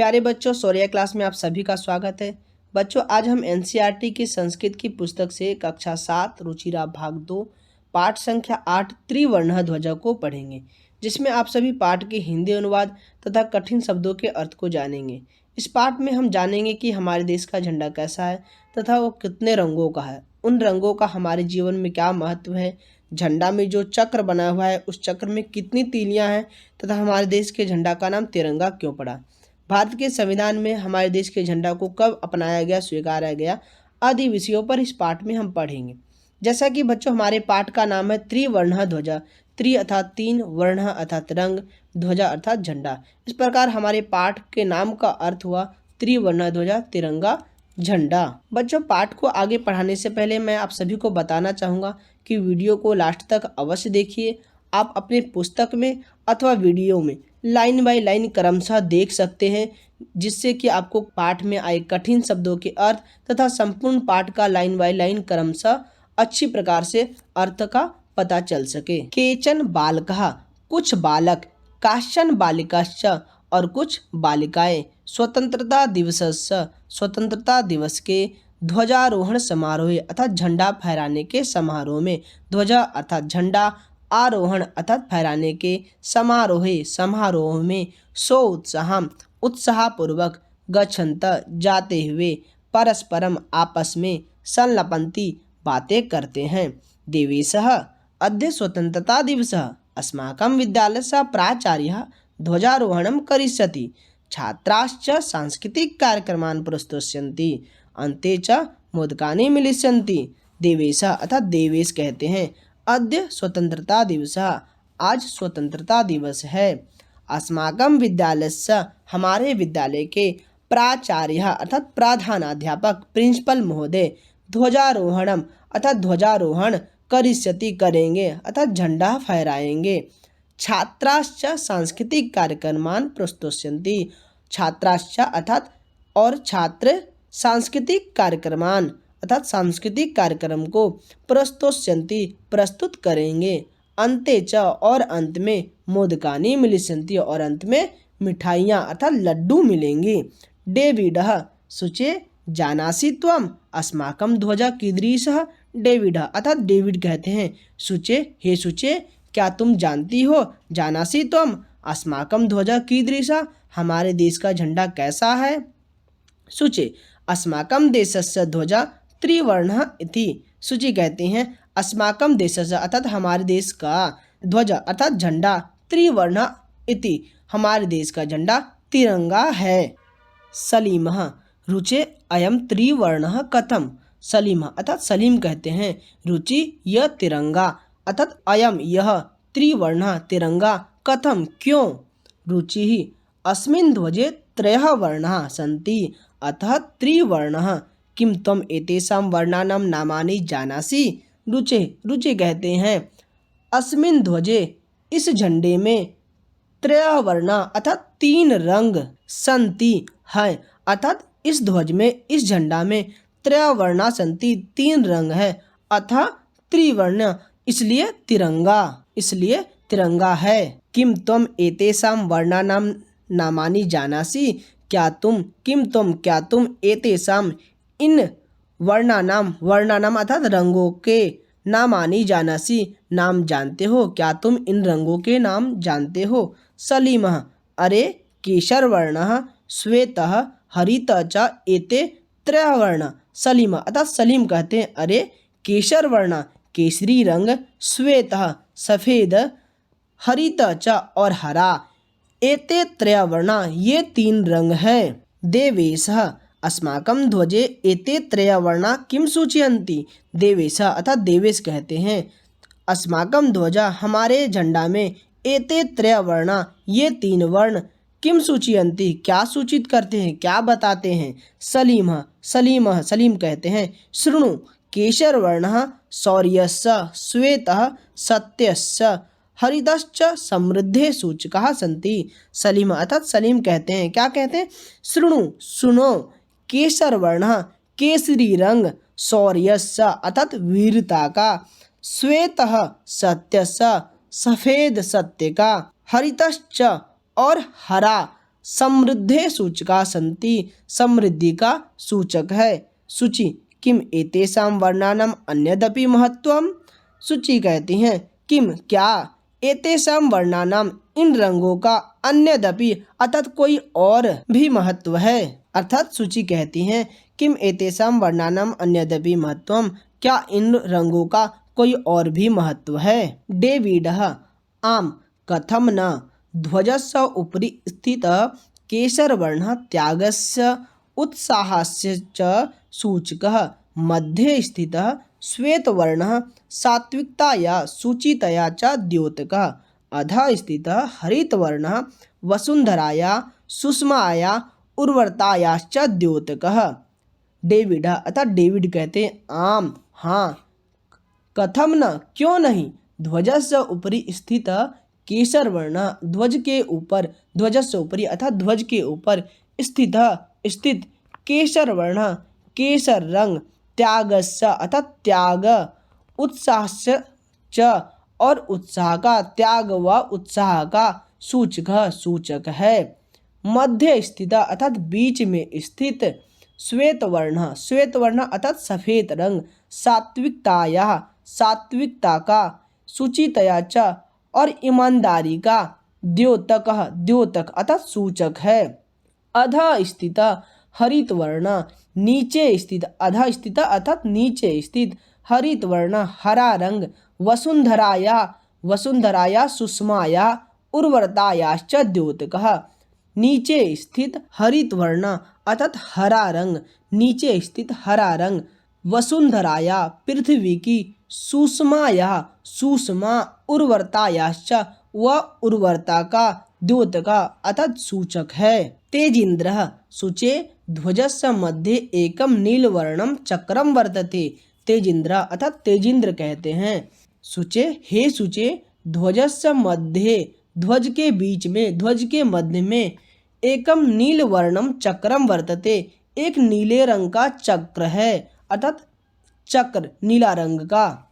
प्यारे बच्चों, सौर्या क्लास में आप सभी का स्वागत है। बच्चों, आज हम एनसीईआरटी की संस्कृत की पुस्तक से कक्षा 7 रुचिरा भाग 2 पाठ संख्या 8 त्रिवर्ण ध्वजा को पढ़ेंगे, जिसमें आप सभी पाठ के हिंदी अनुवाद तथा कठिन शब्दों के अर्थ को जानेंगे। इस पाठ में हम जानेंगे कि हमारे देश का झंडा कैसा है तथा वो कितने रंगों का है, उन रंगों का हमारे जीवन में क्या महत्व है, झंडा में जो चक्र बना हुआ है उस चक्र में कितनी तीलियां हैं तथा हमारे देश के झंडा का नाम तिरंगा क्यों पड़ा, भारत के संविधान में हमारे देश के झंडा को कब अपनाया गया, स्वीकारा गया, आदि विषयों पर इस पाठ में हम पढ़ेंगे। जैसा कि बच्चों, हमारे पाठ का नाम है त्रिवर्ण ध्वजा। त्रि अर्थात तीन, वर्ण अर्थात रंग, ध्वजा अर्थात झंडा। इस प्रकार हमारे पाठ के नाम का अर्थ हुआ त्रिवर्ण ध्वजा, तिरंगा, झंडा। बच्चों, पाठ को आगे पढ़ाने से पहले मैं आप सभी को बताना चाहूँगा कि वीडियो को लास्ट तक अवश्य देखिए। आप अपने पुस्तक में अथवा वीडियो में लाइन बाय लाइन क्रमशः देख सकते हैं, जिससे कि आपको पाठ में आए कठिन शब्दों के अर्थ तथा संपूर्ण पाठ का लाइन बाय लाइन क्रमशः अच्छी प्रकार से अर्थ का पता चल सके। केचन बालकः, कुछ बालक, काश्चन बालिकाश्च, और कुछ बालिकाएं, स्वतंत्रता दिवसस्य, स्वतंत्रता दिवस के ध्वजारोहण समारोह अर्थात झंडा फहराने के समारोह में, ध्वजा अर्थात झंडा, आरोहण अर्थात फहराने के समारोह में उत्साह, उत्साहपूर्वक, गच्छन्त जाते हुए, परस्परम आपस में, संलपन्ति बातें करते हैं। देवेशः अद्य स्वतंत्रता दिवसः, अस्माकं विद्यालयस्य प्राचार्यः ध्वजारोहणं करिष्यति, छात्राश्च सांस्कृतिक कार्यक्रमान् प्रस्तुष्यन्ति, अन्ते च मोदकानि मिलिष्यन्ति। देवेश अर्थात देवेश कहते हैं। अद्य स्वतंत्रता दिवस, आज स्वतंत्रता दिवस है। अस्माकं विद्यालयस्य, हमारे विद्यालय के, प्राचार्य अर्थात प्रधानाध्यापक, प्रिंसिपल महोदय, ध्वजारोहणम अर्थात ध्वजारोहण, करिष्यति करेंगे अर्थात झंडा फहराएंगे, छात्राश्च सांस्कृतिक कार्यक्रमान प्रस्तुष्यन्ति, छात्राश्च अर्थात और छात्र, सांस्कृतिक कार्यक्रमान अर्थात सांस्कृतिक कार्यक्रम को, प्रस्तुष्यन्ति प्रस्तुत करेंगे, अन्ते च और अंत में, मोदकानि मिलिष्यन्ति और अंत में मिठाइयाँ अर्थात लड्डू मिलेंगे। डेविडः शुचे जानासि त्वं अस्माकं ध्वजा कीदृशः। डेविडः अर्थात डेविड कहते हैं, शुचे हे शुचे, क्या तुम जानती हो, जानासि त्वं अस्माकं ध्वजा कीदृशः, हमारे देश का झंडा कैसा है। शुचे अस्माकं देशस्य ध्वजा त्रिवर्णः इति, शुचि कहते हैं अस्माकं देशस्य अर्थात हमारे देश का, ध्वजा अर्थात झंडा, त्रिवर्णः इति हमारे देश का झंडा तिरंगा है। सलीमः रुचे अयं त्रिवर्णः कथम। सलीम अर्थात सलीम कहते हैं, रुचि यह तिरंगा अर्थात अयम यह, त्रिवर्णः तिरंगा, कथम क्यों। रुचि ही अस्मिन् ध्वजे त्रयः वर्णाः सन्ति अतः त्रिवर्णः, किं त्वम् एतेषां वर्णानां नामानि जानासि। रुचे रुचि कहते हैं अस्मिन् ध्वजे इस झंडे में, त्रयः वर्णा अर्थात तीन रंग, सन्ति है अर्थात इस ध्वज में, इस झंडा में, त्रयः वर्णा सन्ति तीन रंग है, अतः त्रिवर्ण इसलिए तिरंगा है। किम तुम एतेषां वर्णानां नामानि जानासि, क्या तुम एतेषां इन वर्णानाम अर्थात रंगों के, नामानि जानासि नाम जानते हो, क्या तुम इन रंगों के नाम जानते हो। सलीमः अरे केशरवर्णः श्वेतः हरितः च एते त्रयः वर्णाः। सलीम अर्थात सलीम कहते हैं अरे केशरवर्ण केसरी रंग, श्वेतः सफ़ेद, हरितः च और हरा, एते त्रयः वर्णाः ये तीन रंग हैं। देवेशः अस्माकं ध्वजे एते त्रयः वर्णाः किं सूचयन्ति। देवेशः अर्थात देवेश कहते हैं अस्माकं ध्वजा हमारे झंडा में, एते त्रयः वर्णाः ये तीन वर्ण, किम सूचयन्ति क्या सूचित करते हैं, क्या बताते हैं। सलीम कहते हैं शृणु केशरवर्णः शौर्यस्य, श्वेतः सत्यस्य, हरितश्च समृद्धे सूचकाः सन्ति। सलीम अर्थात सलीम कहते हैं, क्या कहते हैं, सुनो, केशरवर्णः केसरी रंग, शौर्यस्य अर्थात वीरता का, श्वेतः सत्यस्य सफ़ेद सत्य का, हरितश्च और हरा समृद्धे सूचका सन्ति, समृद्धि का सूचक है। शुचि किम एतेषां वर्णानाम् अन्यदपि महत्वम्। शुचि कहती हैं किम क्या, एतेषां वर्णानाम इन रंगों का अन्यदपि अर्थात कोई और भी महत्व है। अर्थात शुचि कहती हैं किम एतेषां वर्णानाम अन्यदपि महत्वम, क्या इन रंगों का कोई और भी महत्व है। डेविडः आम कथम न ध्वजस्य उपरि स्थितः केसरवर्णः त्यागस्य उत्साहस्य च सूचकः, मध्ये स्थितः श्वेतवर्णः सात्विकताया शुचितया च द्योतकः, अधः स्थितः हरितवर्णः वसुंधराया सुषमाया उर्वरतायाश्च द्योतकः। डेविड अर्थात डेविड कहते हैं आम हाँ, कथम न क्यों नहीं, ध्वजस्य ऊपरी स्थित केसर वर्ण ध्वज के ऊपर, ध्वजस्य ऊपरी अर्थात ध्वज के ऊपर स्थित स्थित केसर वर्ण केसर रंग, त्यागस्य अर्थात त्याग, उत्साहस्य च और उत्साह का, त्याग व उत्साह का सूचक है। मध्य स्थित अर्थात बीच में स्थित श्वेत वर्ण अर्थात सफेद रंग, सात्विकताया सात्विकता का, शुचितया च और ईमानदारी का, द्योतक अर्थात सूचक है। अधः स्थित हरित वर्ण नीचे स्थित, अधः स्थित अर्थात नीचे स्थित हरित वर्ण हरा रंग, वसुंधराया सुषमाया उर्वरतायाश्च द्योतकः, नीचे स्थित हरित वर्ण अर्थात हरा रंग, नीचे स्थित हरा रंग, वसुंधराया पृथ्वी की, सुषमा उर्वरतायाश्च व उर्वरता का, द्योतका अर्थात सूचक है। तेजिन्द्रः शुचे ध्वजस्य मध्ये एकम नीलवर्णम चक्रम वर्तते। तेजिन्द्र अर्थात तेजिन्द्र कहते हैं शुचे हे शुचे ध्वजस्य मध्ये ध्वज के बीच में, ध्वज के मध्य में एकम नीलवर्णम चक्रम वर्तते, एक नीले रंग का चक्र है अर्थात चक्र नीला रंग का।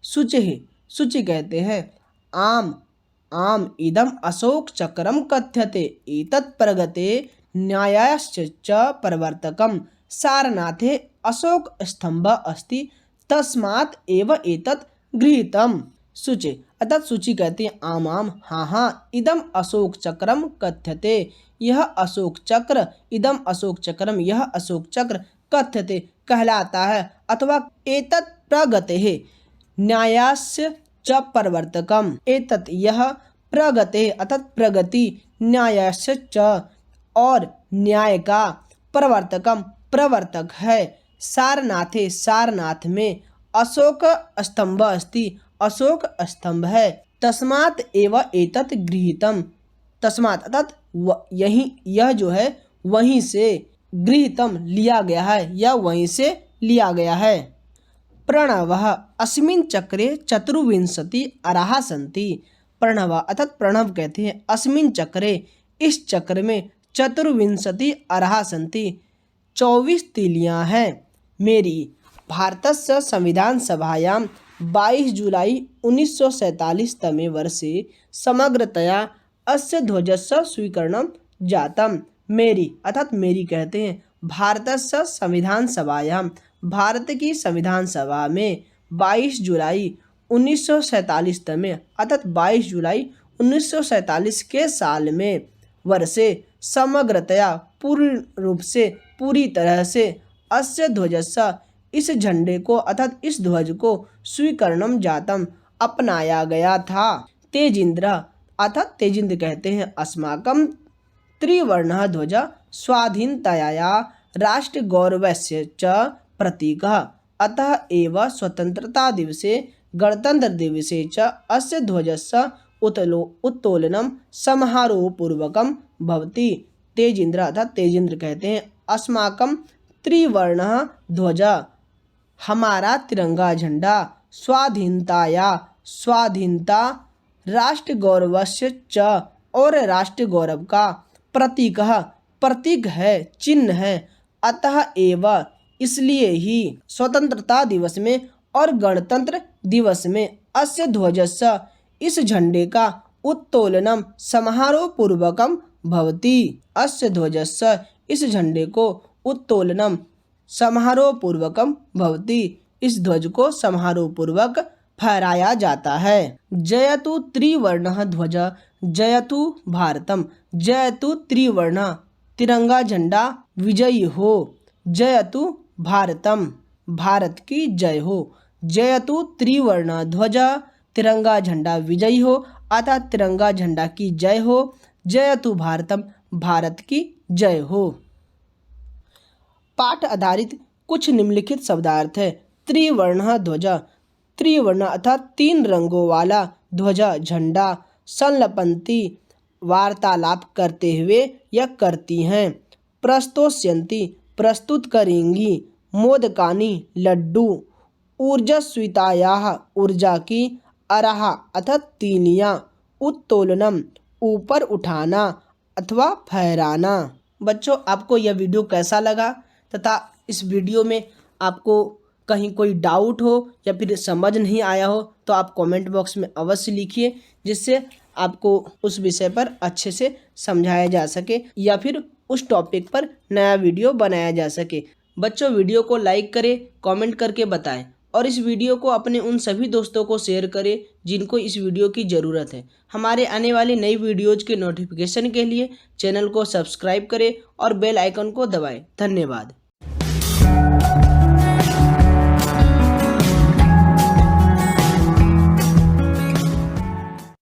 शुचि कहते हैं आम इदम अशोक चक्रम कथ्यते, एतत् प्रगते न्यायाश्च च प्रवर्तकम, सारनाथे अशोक स्तंभ अस्ति तस्मात् एव एतत् गृहीतम। शुचि अर्थात शुचि कहते हैं आम हाँ इदम अशोक चक्रम कथ्यते, यह अशोक चक्र, इदम अशोक चक्रम यह अशोक चक्र, कथ्यते कहलाता है, अथवा एतत् प्रगते न्यायास्य च प्रवर्तकम, एतत् यह प्रगते अर्थात प्रगति, न्यायास्य च और न्याय का, प्रवर्तकम प्रवर्तक है, सारनाथे सारनाथ में, अशोक स्तंभ अस्ति अशोक स्तंभ है, तस्मात् एव एतत् गृहीतम, तस्मात् अर्थात यही यह जो है वहीं से, गृहीतम लिया गया है या वहीं से लिया गया है। प्रणवः अस्मिन् चक्रे चतुर्विंशति अराः सन्ति। प्रणव अर्थात प्रणव कहते हैं अस्मिन् चक्रे इस चक्र में, चतुर्विंशति अराः सन्ति 24 तीलियां हैं। मेरी भारतस्य संविधान सभायां 22 जुलाई 1947 तमे वर्षे समग्रतया अस्य ध्वजस्य स्वीकरणं जातम्। मेरी अर्थात मेरी कहते हैं भारतस्य संविधान सभायां, भारत की संविधान सभा में 22 जुलाई 1947 तमे अर्थात 22 जुलाई 1947 के साल में वर्षे समग्रतया पूर्ण रूप से, पूरी तरह से, अस्य ध्वजस्य इस झंडे को अर्थात इस ध्वज को स्वीकरणम जातम अपनाया गया था। तेजिन्द्र अर्थात तेजिन्द्र कहते हैं अस्माकं त्रिवर्णः ध्वज स्वाधीनताया राष्ट्र गौरवस्य च प्रतीकः, अतः एव स्वतंत्रता दिवसे गणतंत्र दिवसे च अस्य ध्वजस्य उत्तोलनं समारोहपूर्वकं भवति। तेजिन्द्र अर्थात तेजिन्द्र कहते हैं अस्माकं त्रिवर्णः ध्वज हमारा तिरंगा झंडा, स्वाधीनता राष्ट्र गौरवस्य च और राष्ट्र गौरव का, प्रतीक है चिन्ह है, अतः एव इसलिए ही स्वतंत्रता दिवस में और गणतंत्र दिवस में अस्य ध्वजस्य इस झंडे का उत्तोलनम समारोह पूर्वकम भवति। अस्य ध्वजस्य इस झंडे को उत्तोलनम समारोहपूर्वकम भवति। इस ध्वज को समारोहपूर्वक फहराया जाता है। जयतु त्रिवर्णः ध्वज जयतु भारतम। जयतु त्रिवर्णः तिरंगा झंडा विजयी हो। जयतु भारतम भारत की जय हो। जयतु त्रिवर्ण ध्वज तिरंगा झंडा विजयी हो अर्थात तिरंगा झंडा की जय हो। जयतु भारतम भारत की जय हो। पाठ आधारित कुछ निम्नलिखित शब्दार्थ है। त्रिवर्ण ध्वज त्रिवर्ण अर्थात 3 रंगों वाला ध्वज झंडा। संलपंती वार्तालाप करते हुए या करती हैं। प्रस्तोष्यन्ति प्रस्तुत करेंगी। मोदकानि लड्डू। ऊर्जस्वितायाः ऊर्जा की। अरहा अर्थात तीलियाँ। उत्तोलनम ऊपर उठाना अथवा फहराना। बच्चों आपको यह वीडियो कैसा लगा तथा इस वीडियो में आपको कहीं कोई डाउट हो या फिर समझ नहीं आया हो तो आप कमेंट बॉक्स में अवश्य लिखिए, जिससे आपको उस विषय पर अच्छे से समझाया जा सके या फिर उस टॉपिक पर नया वीडियो बनाया जा सके। बच्चों वीडियो को लाइक करें, कमेंट करके बताएं और इस वीडियो को अपने उन सभी दोस्तों को शेयर करें जिनको इस वीडियो की ज़रूरत है। हमारे आने वाली नई वीडियोज़ के नोटिफिकेशन के लिए चैनल को सब्सक्राइब करें और बेल आइकन को दबाएं। धन्यवाद।